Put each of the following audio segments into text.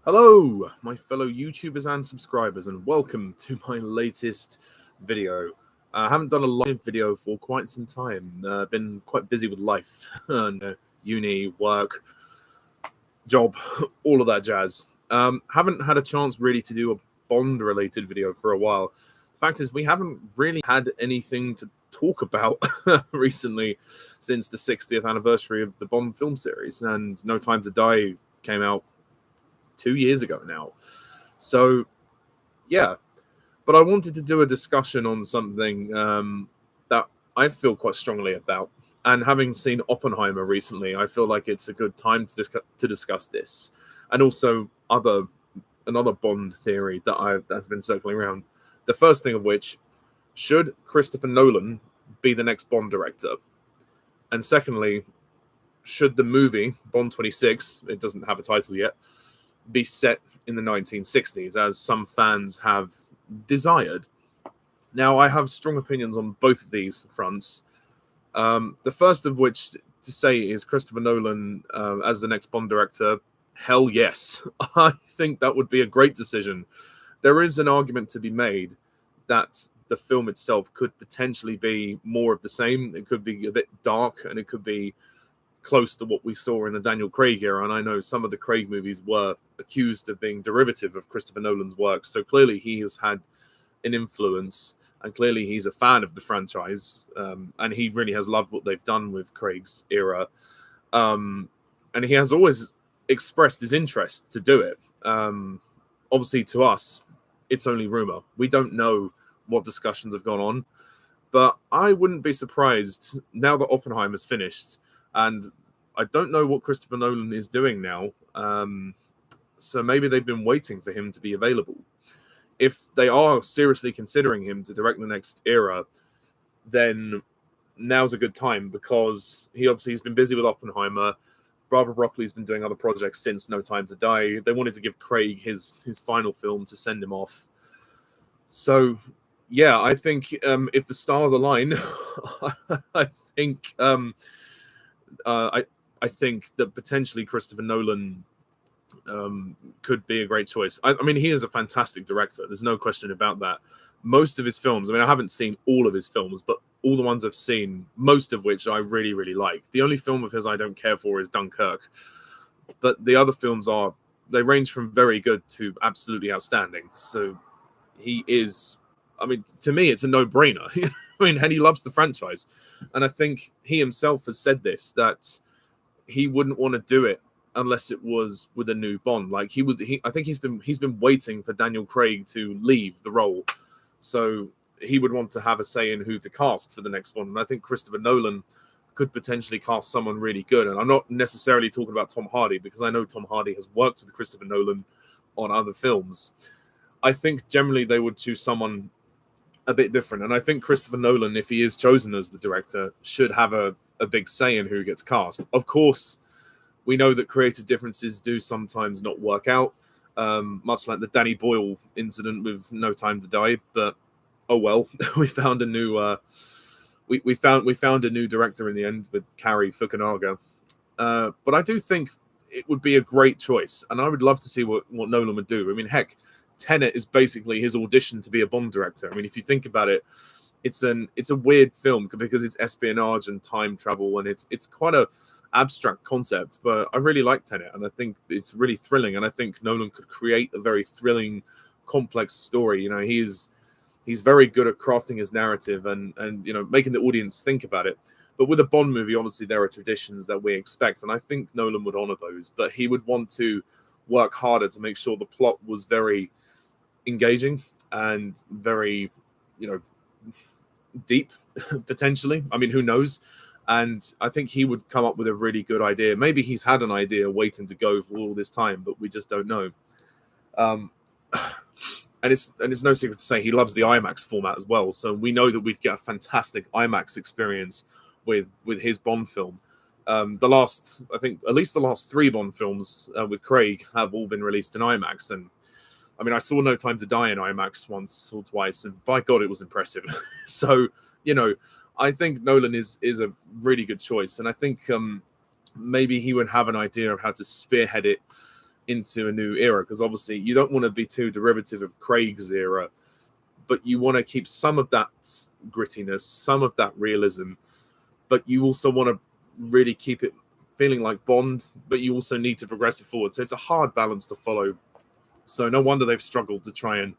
Hello, my fellow YouTubers and subscribers, and welcome to my latest video. I haven't done a live video for quite some time. Been quite busy with life, and uni, work, job, all of that jazz. Haven't had a chance really to do a Bond-related video for a while. The fact is, we haven't really had anything to talk about recently since the 60th anniversary of the Bond film series, and No Time to Die came out 2 years ago now. So, yeah. But I wanted to do a discussion on something that I feel quite strongly about. And having seen Oppenheimer recently, I feel like it's a good time to discuss this. And also another Bond theory that's been circling around. The first thing of which, should Christopher Nolan be the next Bond director? And secondly, should the movie, Bond 26, it doesn't have a title yet, be set in the 1960s, as some fans have desired. Now, I have strong opinions on both of these fronts. The first of which to say is Christopher Nolan as the next Bond director. Hell yes. I think that would be a great decision. There is an argument to be made that the film itself could potentially be more of the same. It could be a bit dark, and it could be close to what we saw in the Daniel Craig era. And I know some of the Craig movies were accused of being derivative of Christopher Nolan's work. So clearly he has had an influence, and clearly he's a fan of the franchise. And he really has loved what they've done with Craig's era. And he has always expressed his interest to do it. Obviously, to us, it's only rumor. We don't know what discussions have gone on. But I wouldn't be surprised now that Oppenheimer's finished. And I don't know what Christopher Nolan is doing now. So maybe they've been waiting for him to be available. If they are seriously considering him to direct the next era, then now's a good time, because he's been busy with Oppenheimer. Barbara Broccoli's been doing other projects since No Time to Die. They wanted to give Craig his final film to send him off. So, yeah, I think if the stars align, I think... I think that potentially Christopher Nolan could be a great choice. I mean, he is a fantastic director. There's no question about that. Most of his films, I mean, I haven't seen all of his films, but all the ones I've seen, most of which I really, really like. The only film of his I don't care for is Dunkirk. But the other films they range from very good to absolutely outstanding. So he is, I mean, to me, it's a no-brainer. I mean, and he loves the franchise. And I think he himself has said this, that he wouldn't want to do it unless it was with a new Bond. Like I think he's been waiting for Daniel Craig to leave the role. So he would want to have a say in who to cast for the next one. And I think Christopher Nolan could potentially cast someone really good. And I'm not necessarily talking about Tom Hardy, because I know Tom Hardy has worked with Christopher Nolan on other films. I think generally they would choose someone a bit different. And I think Christopher Nolan, if he is chosen as the director, should have a big say in who gets cast. Of course, we know that creative differences do sometimes not work out, much like the Danny Boyle incident with No Time to Die. But oh well, we found a new we found a new director in the end with Cary Fukunaga. But I do think it would be a great choice, and I would love to see what Nolan would do. I mean, heck, Tenet is basically his audition to be a Bond director. I mean, if you think about it, it's a weird film because it's espionage and time travel, and it's quite a abstract concept. But I really like Tenet, and I think it's really thrilling. And I think Nolan could create a very thrilling, complex story. You know, he's very good at crafting his narrative and you know, making the audience think about it. But with a Bond movie, obviously there are traditions that we expect, and I think Nolan would honor those. But he would want to work harder to make sure the plot was very engaging and very, you know, deep, potentially. I mean, who knows? And I think he would come up with a really good idea. Maybe he's had an idea waiting to go for all this time, but we just don't know. And it's no secret to say he loves the IMAX format as well. So we know that we'd get a fantastic IMAX experience with his Bond film. I think at least the last 3 Bond films with Craig have all been released in IMAX. And I mean, I saw No Time to Die in IMAX once or twice, and by God, it was impressive. So, you know, I think Nolan is a really good choice. And I think maybe he would have an idea of how to spearhead it into a new era, because obviously you don't want to be too derivative of Craig's era, but you want to keep some of that grittiness, some of that realism, but you also want to really keep it feeling like Bond, but you also need to progress it forward. So it's a hard balance to follow. So no wonder they've struggled to try and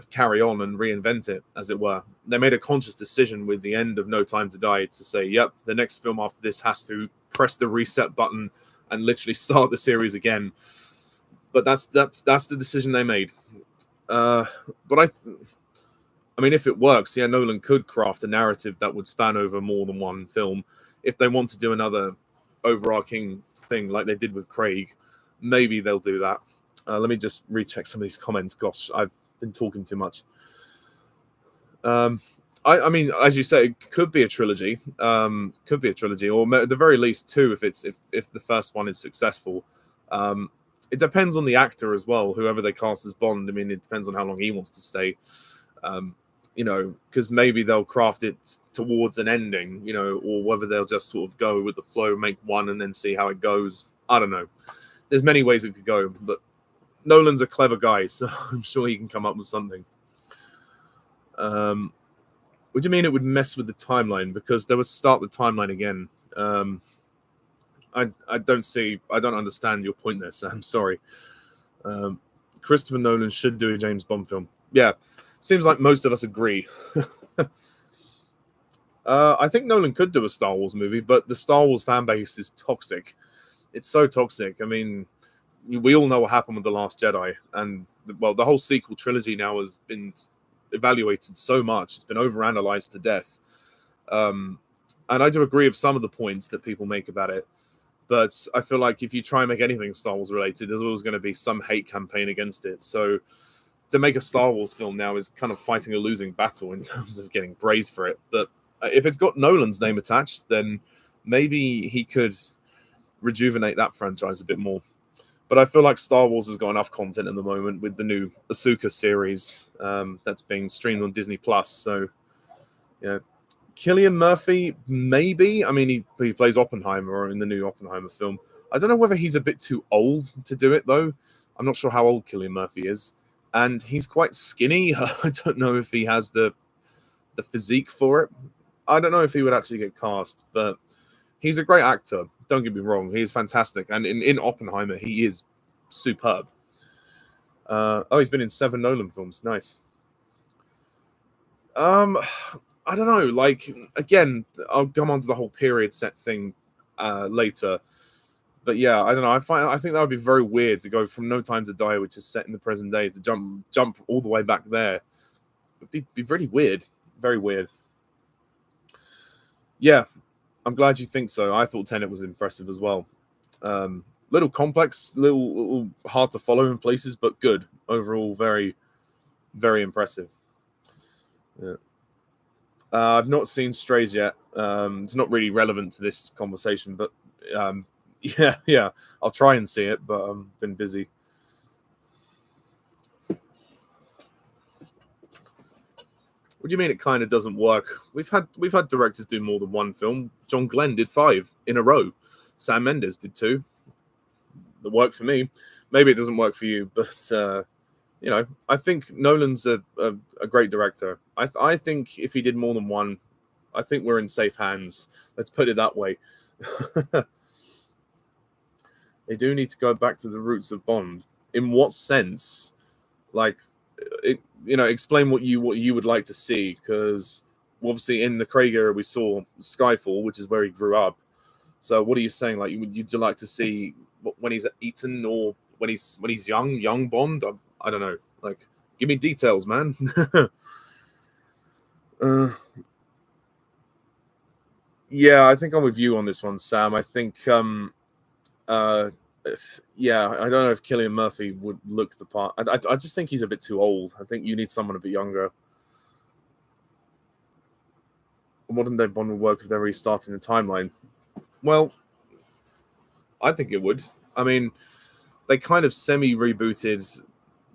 carry on and reinvent it, as it were. They made a conscious decision with the end of No Time to Die to say, yep, the next film after this has to press the reset button and literally start the series again. But that's the decision they made. But I mean, if it works, yeah, Nolan could craft a narrative that would span over more than one film. If they want to do another overarching thing like they did with Craig, maybe they'll do that. Let me just recheck some of these comments. Gosh, I've been talking too much. I mean, as you say, it could be a trilogy. Could be a trilogy, or at the very least two, if the first one is successful. It depends on the actor as well, whoever they cast as Bond. I mean, it depends on how long he wants to stay. You know, because maybe they'll craft it towards an ending, you know, or whether they'll just sort of go with the flow, make one, and then see how it goes. I don't know. There's many ways it could go, but Nolan's a clever guy, so I'm sure he can come up with something. What do you mean it would mess with the timeline? Because they would start the timeline again. I don't understand your point there, Sam. Sorry. Christopher Nolan should do a James Bond film. Yeah, seems like most of us agree. I think Nolan could do a Star Wars movie, but the Star Wars fan base is toxic. It's so toxic. I mean, we all know what happened with The Last Jedi, and the whole sequel trilogy now has been evaluated so much. It's been overanalyzed to death. And I do agree with some of the points that people make about it, but I feel like if you try and make anything Star Wars related, there's always going to be some hate campaign against it. So to make a Star Wars film now is kind of fighting a losing battle in terms of getting praise for it. But if it's got Nolan's name attached, then maybe he could rejuvenate that franchise a bit more. But I feel like Star Wars has got enough content at the moment with the new Ahsoka series that's being streamed on Disney Plus. So, yeah, Cillian Murphy, maybe. I mean, he plays Oppenheimer in the new Oppenheimer film. I don't know whether he's a bit too old to do it, though. I'm not sure how old Cillian Murphy is. And he's quite skinny. I don't know if he has the physique for it. I don't know if he would actually get cast, but he's a great actor. Don't get me wrong. He is fantastic. And in Oppenheimer, he is superb. He's been in 7 Nolan films. Nice. I don't know. Like, again, I'll come on to the whole period set thing later. But yeah, I don't know. I think that would be very weird to go from No Time to Die, which is set in the present day, to jump all the way back there. It'd be really weird. Very weird. Yeah, I'm glad you think so. I thought Tenet was impressive as well. Little complex, little hard to follow in places, but good. Overall, very, very impressive. Yeah. I've not seen Strays yet. It's not really relevant to this conversation, but yeah. I'll try and see it, but I've been busy. What do you mean it kind of doesn't work? We've had directors do more than one film. John Glenn did 5 in a row. Sam Mendes did 2. That worked for me. Maybe it doesn't work for you, but you know, I think Nolan's a great director. I think if he did more than one, I think we're in safe hands. Let's put it that way. They do need to go back to the roots of Bond. In what sense? Like, explain what you would like to see, because obviously in the Craig era we saw Skyfall, which is where he grew up. So what are you saying? Like, would you like to see when he's at Eton, or when he's young Bond? I don't know. Like, give me details, man. Yeah, I think I'm with you on this one, Sam. I think yeah, I don't know if Cillian Murphy would look the part. I just think he's a bit too old. I think you need someone a bit younger. Modern day Bond would work if they're restarting the timeline. Well, I think it would. I mean, they kind of semi-rebooted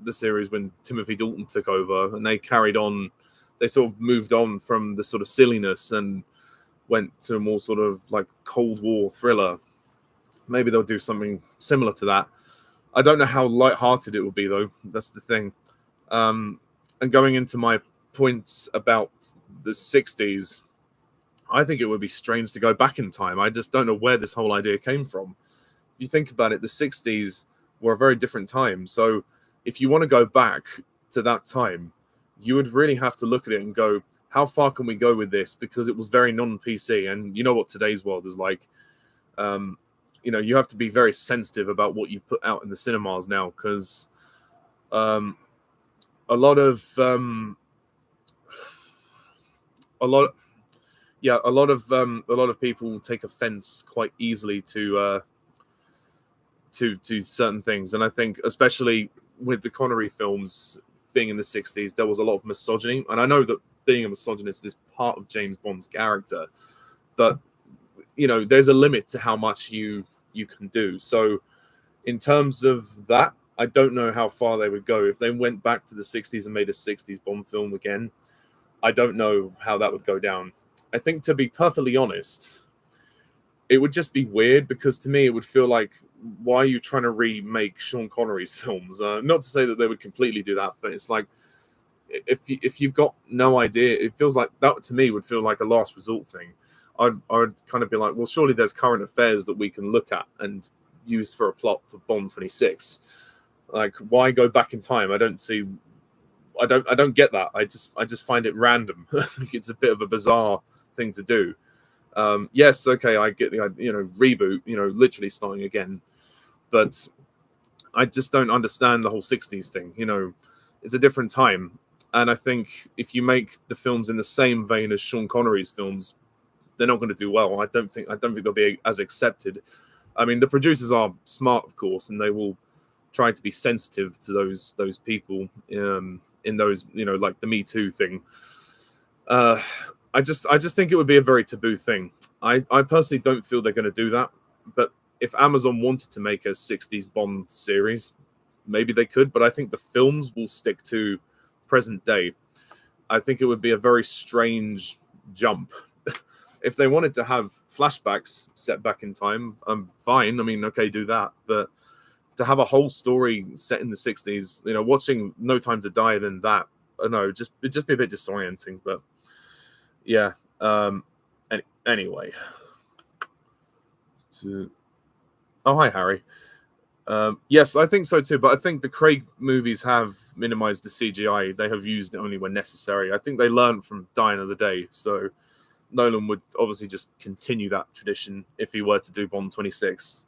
the series when Timothy Dalton took over, and they carried on. They sort of moved on from the sort of silliness and went to a more sort of like Cold War thriller. Maybe they'll do something similar to that. I don't know how lighthearted it will be, though. That's the thing. And going into my points about the 60s, I think it would be strange to go back in time. I just don't know where this whole idea came from. If you think about it, the 60s were a very different time. So if you want to go back to that time, you would really have to look at it and go, how far can we go with this? Because it was very non-PC. And you know what today's world is like. You have to be very sensitive about what you put out in the cinemas now, because a lot of people take offense quite easily to certain things. And I think especially with the Connery films being in the 60s, there was a lot of misogyny. And I know that being a misogynist is part of James Bond's character, but there's a limit to how much you can do. So in terms of that, I don't know how far they would go. If they went back to the 60s and made a 60s Bond film again, I don't know how that would go down. I think, to be perfectly honest, it would just be weird, because to me it would feel like, why are you trying to remake Sean Connery's films? Not to say that they would completely do that, but it's like, if you've got no idea, it feels like that, to me, would feel like a last resort thing. I'd kind of be like, well, surely there's current affairs that we can look at and use for a plot for Bond 26. Like, why go back in time? I don't get that. I just find it random. I think it's a bit of a bizarre thing to do. Yes, okay, I get the reboot, literally starting again, but I just don't understand the whole 60s thing. It's a different time, and I think if you make the films in the same vein as Sean Connery's films, they're not going to do well. I don't think they'll be as accepted. I mean, the producers are smart, of course, and they will try to be sensitive to those people in those, like the Me Too thing. I just think it would be a very taboo thing. I personally don't feel they're going to do that. But if Amazon wanted to make a 60s Bond series, maybe they could. But I think the films will stick to present day. I think it would be a very strange jump. If they wanted to have flashbacks set back in time, I'm fine. I mean, okay, do that. But to have a whole story set in the 60s, watching No Time to Die, then that, I don't know, it'd just be a bit disorienting. But yeah. Anyway. Oh, hi, Harry. Yes, I think so too. But I think the Craig movies have minimized the CGI. They have used it only when necessary. I think they learned from Die Another Day. So Nolan would obviously just continue that tradition if he were to do Bond 26.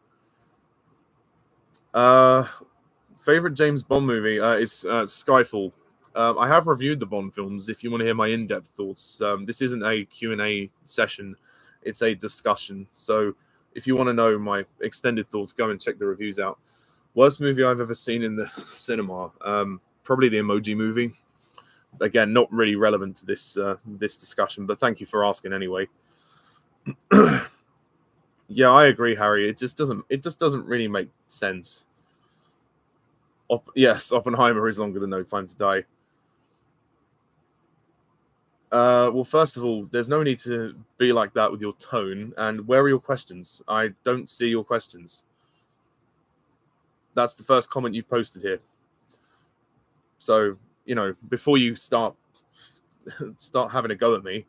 Favorite James Bond movie is Skyfall. I have reviewed the Bond films. If you want to hear my in-depth thoughts, this isn't a Q&A session. It's a discussion. So if you want to know my extended thoughts, go and check the reviews out. Worst movie I've ever seen in the cinema. Probably the Emoji Movie. Again, not really relevant to this discussion, but thank you for asking anyway. Yeah, I agree, Harry. It just doesn't really make sense. Yes, Oppenheimer is longer than No Time to Die. Well, first of all, there's no need to be like that with your tone. And where are your questions? I don't see your questions. That's the first comment you've posted here. So, before you start having a go at me,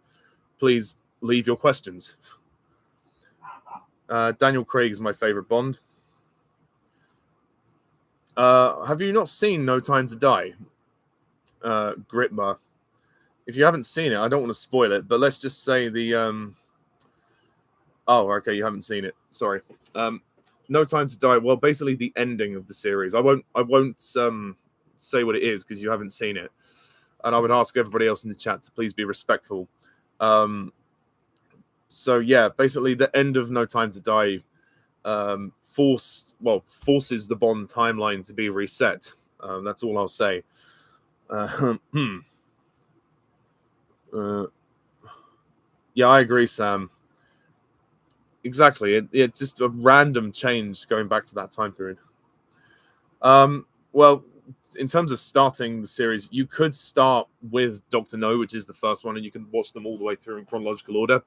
please leave your questions. Daniel Craig is my favorite Bond. Have you not seen No Time to Die? Gritma. If you haven't seen it, I don't want to spoil it, but let's just say the Oh, okay, you haven't seen it. Sorry. No Time to Die. Well, basically the ending of the series. I won't say what it is because you haven't seen it, and I would ask everybody else in the chat to please be respectful. So yeah, basically the end of No Time to Die forces the Bond timeline to be reset. That's all I'll say. Yeah, I agree, Sam. Exactly. It's just a random change going back to that time period. Well, in terms of starting the series, you could start with Dr. No, which is the first one, and you can watch them all the way through in chronological order.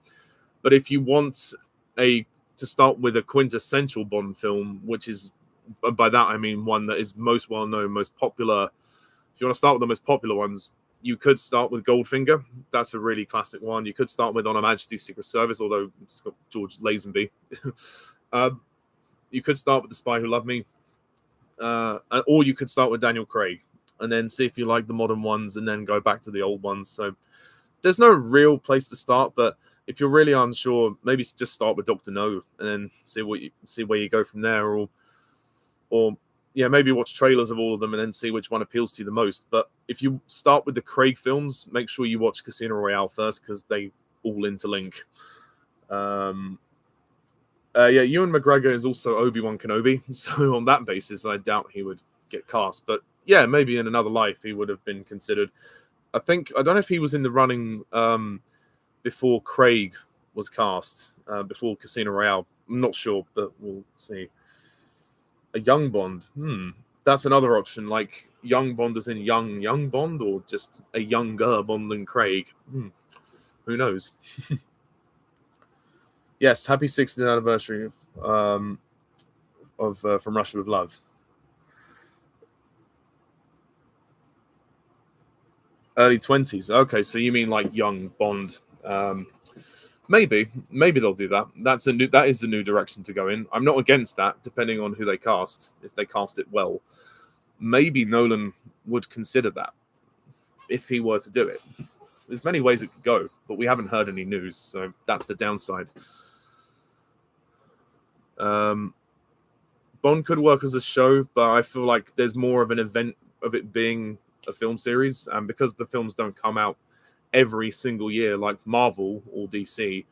But if you want to start with a quintessential Bond film, which is And by that I mean one that is most well known, most popular. If you want to start with the most popular ones, you could start with Goldfinger. That's a really classic one. You could start with On Her Majesty's Secret Service, although it's got George Lazenby. You could start with The Spy Who Loved Me, or you could start with Daniel Craig, and then see if you like the modern ones, and then go back to the old ones. So there's no real place to start, but if you're really unsure, maybe just start with Dr. No, and then see where you go from there, or yeah, maybe watch trailers of all of them and then see which one appeals to you the most. But if you start with the Craig films, make sure you watch Casino Royale first, because they all interlink. Ewan McGregor is also Obi-Wan Kenobi, so on that basis, I doubt he would get cast. But yeah, maybe in another life he would have been considered. I don't know if he was in the running before Craig was cast, before Casino Royale. I'm not sure, but we'll see. A young Bond, that's another option. Like young Bond as in young Bond, or just a younger Bond than Craig. Who knows? Yes, happy 60th anniversary of From Russia with Love. Early 20s. Okay, so you mean like young Bond? Maybe they'll do that. That is the new direction to go in. I'm not against that, depending on who they cast. If they cast it well, maybe Nolan would consider that if he were to do it. There's many ways it could go, but we haven't heard any news, so that's the downside. Bond could work as a show, but I feel like there's more of an event of it being a film series, and because the films don't come out every single year like Marvel or DC,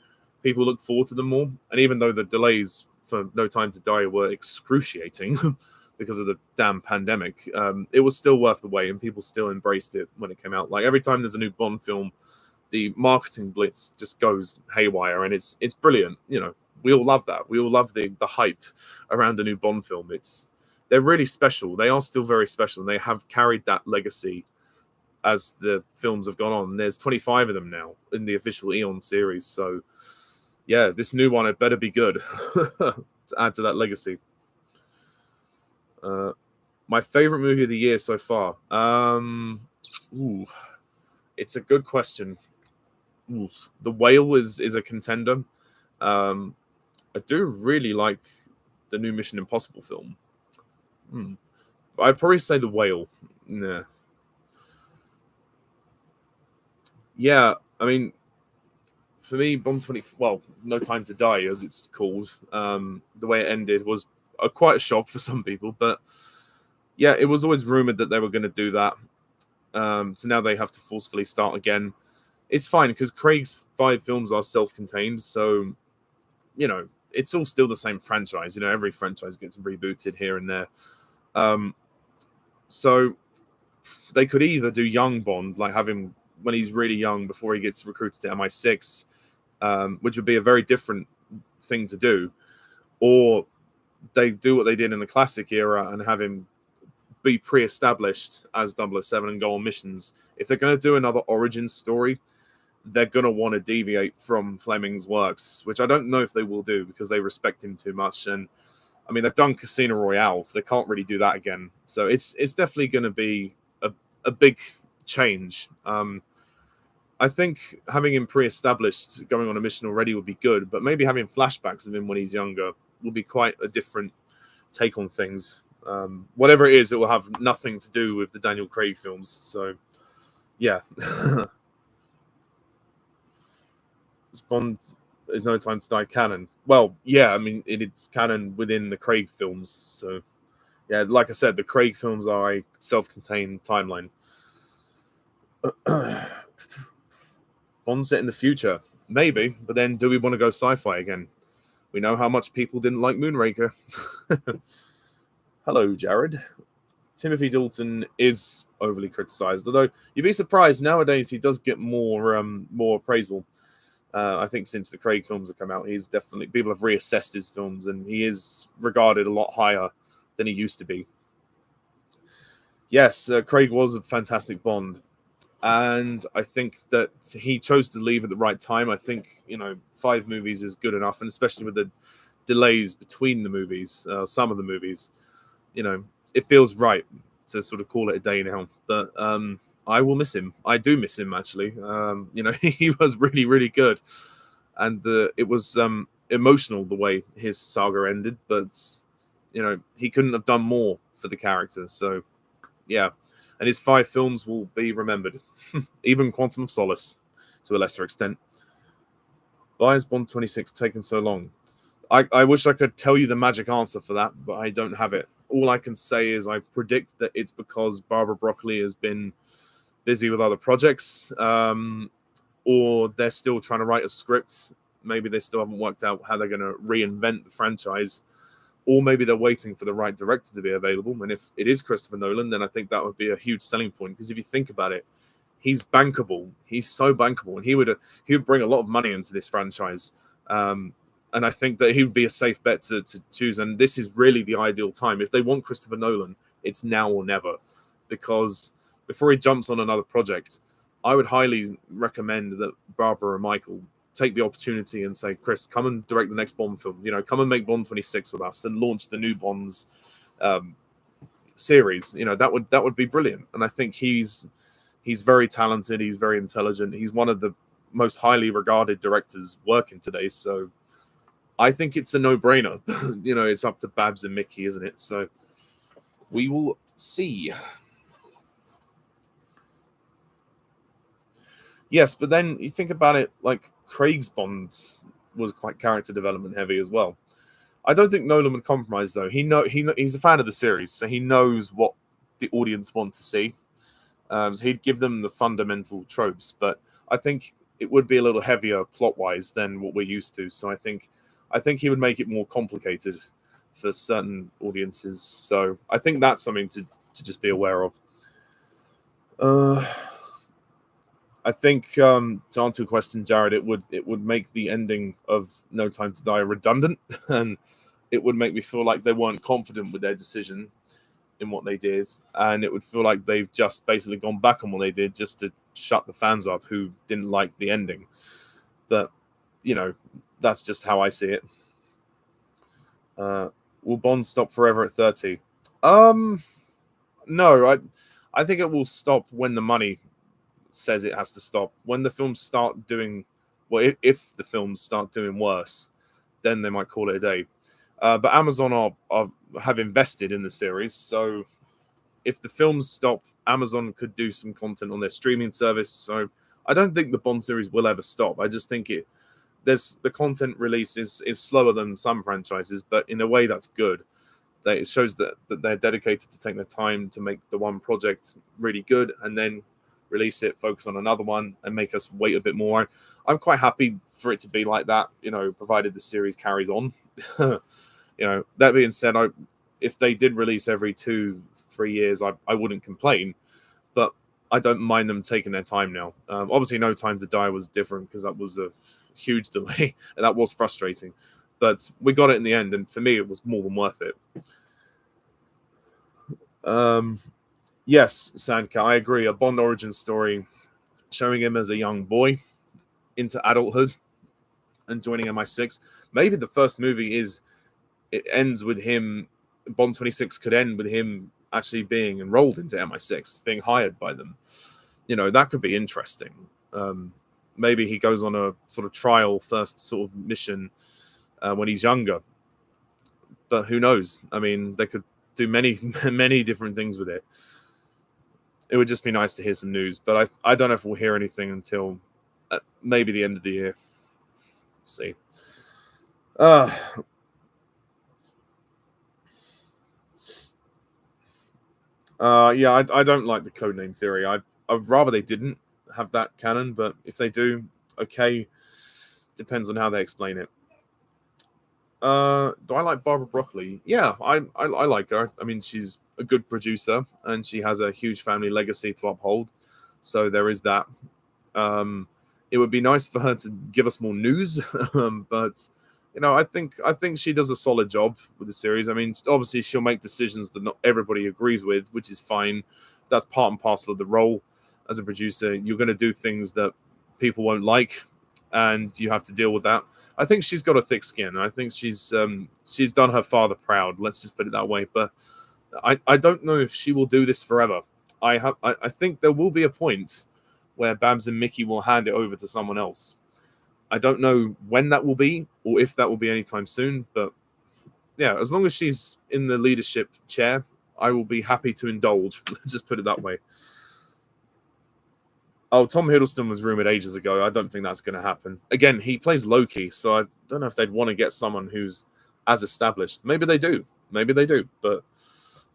people look forward to them more. And even though the delays for No Time to Die were excruciating because of the damn pandemic, it was still worth the wait, and people still embraced it when it came out. Like every time there's a new Bond film, the marketing blitz just goes haywire, and it's brilliant. You know, we all love that. We all love the hype around a new Bond film. They're really special. They are still very special, and they have carried that legacy as the films have gone on. There's 25 of them now in the official Eon series. So yeah, this new one, it better be good to add to that legacy. My favorite movie of the year so far. It's a good question. The Whale is a contender. I do really like the new Mission Impossible film. I'd probably say The Whale. Nah. Yeah, I mean, for me, Bond 20. Well, No Time to Die, as it's called. The way it ended was quite a shock for some people, but yeah, it was always rumored that they were going to do that. So now they have to forcefully start again. It's fine because Craig's 5 films are self-contained, so you know it's all still the same franchise. You know, every franchise gets rebooted here and there. So they could either do young Bond, like have him when he's really young before he gets recruited to MI6, which would be a very different thing to do, or they do what they did in the classic era and have him be pre-established as 007 and go on missions. If they're going to do another origin story, they're going to want to deviate from Fleming's works, which I don't know if they will do because they respect him too much. And I mean, they've done Casino Royale, so they can't really do that again. So it's definitely going to be a big change. I think having him pre-established going on a mission already would be good, but maybe having flashbacks of him when he's younger will be quite a different take on things. Whatever it is, it will have nothing to do with the Daniel Craig films. So, yeah. Bond is No Time to Die canon. Well, yeah, I mean, it's canon within the Craig films. So, yeah, like I said, the Craig films are a self-contained timeline. Bond set in the future, maybe, but then do we want to go sci-fi again? We know how much people didn't like Moonraker. Hello, Jared. Timothy Dalton is overly criticized, although you'd be surprised nowadays he does get more appraisal. I think since the Craig films have come out, he's definitely, people have reassessed his films, and he is regarded a lot higher than he used to be. Yes, Craig was a fantastic Bond. And I think that he chose to leave at the right time. I think, 5 movies is good enough, and especially with the delays between the movies, some of the movies. it feels right to sort of call it a day now. But I will miss him. I do miss him, actually. He was really, really good. And it was emotional the way his saga ended, but he couldn't have done more for the character. So yeah, and his 5 films will be remembered, even Quantum of Solace to a lesser extent. Why has Bond 26 taken so long? I wish I could tell you the magic answer for that, but I don't have it. All I can say is I predict that it's because Barbara Broccoli has been busy with other projects, or they're still trying to write a script. Maybe they still haven't worked out how they're going to reinvent the franchise, or maybe they're waiting for the right director to be available. And if it is Christopher Nolan, then I think that would be a huge selling point, because if you think about it, he's bankable. He's so bankable, and he would bring a lot of money into this franchise. And I think that he would be a safe bet to choose. And this is really the ideal time. If they want Christopher Nolan, it's now or never, because before he jumps on another project, I would highly recommend that Barbara and Michael take the opportunity and say, Chris, come and direct the next Bond film. Come and make Bond 26 with us and launch the new Bonds series. That would be brilliant. And I think he's very talented. He's very intelligent. He's one of the most highly regarded directors working today. So I think it's a no-brainer. It's up to Babs and Mickey, isn't it? So we will see. Yes, but then you think about it, like Craig's Bonds was quite character development heavy as well. I don't think Nolan would compromise, though. He's a fan of the series, so he knows what the audience want to see. So he'd give them the fundamental tropes, but I think it would be a little heavier plot-wise than what we're used to. So I think he would make it more complicated for certain audiences. So I think that's something to just be aware of. I think to answer your question, Jared, it would make the ending of No Time to Die redundant, and it would make me feel like they weren't confident with their decision in what they did, and it would feel like they've just basically gone back on what they did just to shut the fans up who didn't like the ending. But that's just how I see it. Will Bond stop forever at 30? No, I think it will stop when the money says it has to stop. When the films start doing, well, if the films start doing worse, then they might call it a day. But Amazon have invested in the series, so if the films stop, Amazon could do some content on their streaming service. So I don't think the Bond series will ever stop. I just think the content release is slower than some franchises, but in a way that's good. It shows that they're dedicated to take their time to make the one project really good, and then release it, focus on another one, and make us wait a bit more. I'm quite happy for it to be like that, provided the series carries on. That being said, if they did release every 2-3 years, I wouldn't complain, but I don't mind them taking their time now. Obviously, No Time to Die was different because that was a huge delay, and that was frustrating. But we got it in the end, and for me, it was more than worth it. Yes, Sandka, I agree. A Bond origin story showing him as a young boy into adulthood and joining MI6. Maybe the first movie it ends with him. Bond 26 could end with him actually being enrolled into MI6, being hired by them. That could be interesting. Maybe he goes on a sort of trial first sort of mission when he's younger. But who knows? I mean, they could do many, many different things with it. It would just be nice to hear some news, but I don't know if we'll hear anything until maybe the end of the year. See. Yeah, I don't like the codename theory. I'd rather they didn't have that canon, but if they do, okay. Depends on how they explain it. Do I like Barbara Broccoli? Yeah, I like her. I mean, she's a good producer, and she has a huge family legacy to uphold. So there is that. It would be nice for her to give us more news, but I think she does a solid job with the series. I mean, obviously she'll make decisions that not everybody agrees with, which is fine. That's part and parcel of the role as a producer. You're going to do things that people won't like, and you have to deal with that. I think she's got a thick skin. I think she's done her father proud. Let's just put it that way. But I don't know if she will do this forever. I think there will be a point where Babs and Mickey will hand it over to someone else. I don't know when that will be or if that will be anytime soon, but yeah, as long as she's in the leadership chair, I will be happy to indulge. Let's just put it that way. Oh, Tom Hiddleston was rumored ages ago. I don't think that's going to happen. Again, he plays Loki, so I don't know if they'd want to get someone who's as established. Maybe they do. Maybe they do. But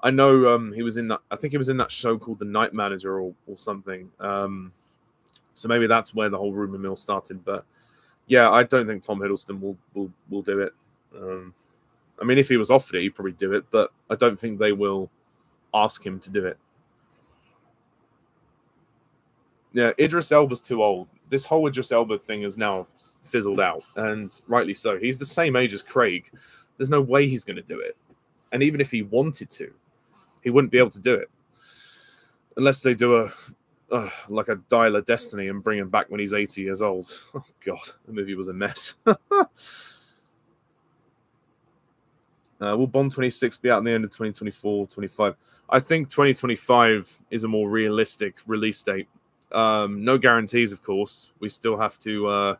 I know he was in that. I think he was in that show called The Night Manager or something. So maybe that's where the whole rumor mill started. But yeah, I don't think Tom Hiddleston will do it. I mean, if he was offered it, he'd probably do it. But I don't think they will ask him to do it. Yeah, Idris Elba's too old. This whole Idris Elba thing is now fizzled out, and rightly so. He's the same age as Craig. There's no way he's going to do it. And even if he wanted to, he wouldn't be able to do it. Unless they do like a Dial of Destiny and bring him back when he's 80 years old. Oh, God, the movie was a mess. Will Bond 26 be out in the end of 2024, 25? I think 2025 is a more realistic release date. No guarantees, of course. We still have to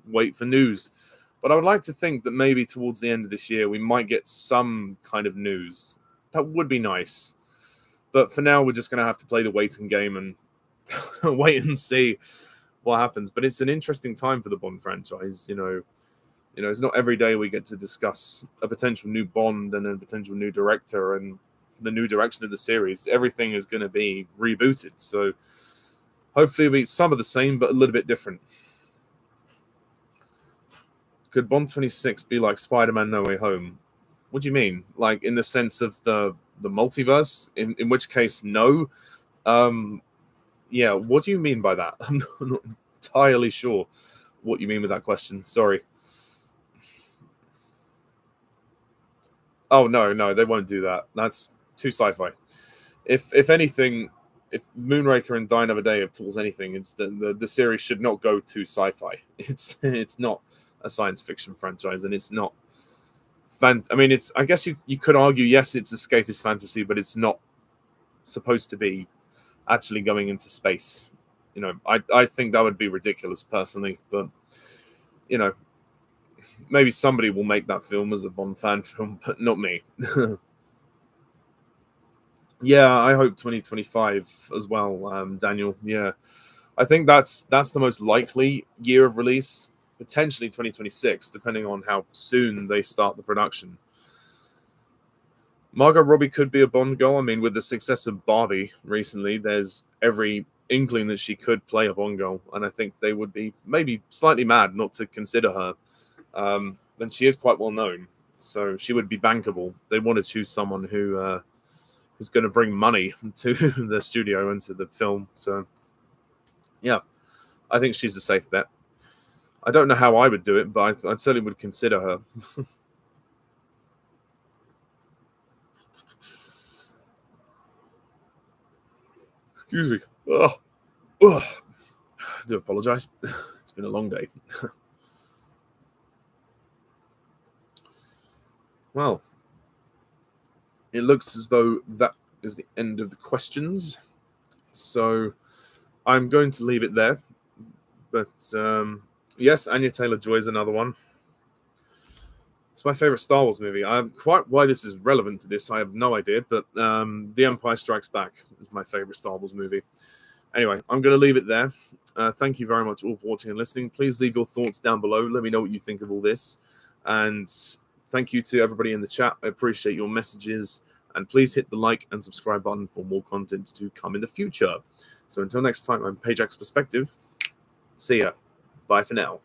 wait for news. But I would like to think that maybe towards the end of this year, we might get some kind of news. That would be nice. But for now, we're just going to have to play the waiting game and wait and see what happens. But it's an interesting time for the Bond franchise. You know, it's not every day we get to discuss a potential new Bond and a potential new director and the new direction of the series. Everything is going to be rebooted. So hopefully it'll be some of the same, but a little bit different. Could Bond 26 be like Spider-Man No Way Home? What do you mean? Like in the sense of the multiverse? In which case, no. Yeah, what do you mean by that? I'm not entirely sure what you mean with that question. Sorry. Oh, no, they won't do that. That's too sci-fi. If anything, if Moonraker and Die Another Day have taught us anything, it's the series should not go too sci-fi. It's not a science fiction franchise, and it's not I mean, it's, I guess you could argue, yes, it's escapist fantasy, but it's not supposed to be actually going into space. You know, I think that would be ridiculous personally, but you know, maybe somebody will make that film as a Bond fan film, but not me. Yeah, I hope 2025 as well, Daniel. Yeah, I think that's the most likely year of release. Potentially 2026, depending on how soon they start the production. Margot Robbie could be a Bond girl. I mean, with the success of Barbie recently, there's every inkling that she could play a Bond girl, and I think they would be maybe slightly mad not to consider her. And she is quite well known, so she would be bankable. They want to choose someone who's going to bring money to the studio and to the film. So, yeah, I think she's a safe bet. I don't know how I would do it, but I certainly would consider her. Excuse me. Oh. I do apologize. It's been a long day. Well, it looks as though that is the end of the questions. So I'm going to leave it there. But yes, Anya Taylor-Joy is another one. It's my favorite Star Wars movie. Quite why this is relevant to this, I have no idea. But The Empire Strikes Back is my favorite Star Wars movie. Anyway, I'm going to leave it there. Thank you very much all for watching and listening. Please leave your thoughts down below. Let me know what you think of all this. And thank you to everybody in the chat. I appreciate your messages. And please hit the like and subscribe button for more content to come in the future. So until next time, I'm Pajak's Perspective. See ya. Bye for now.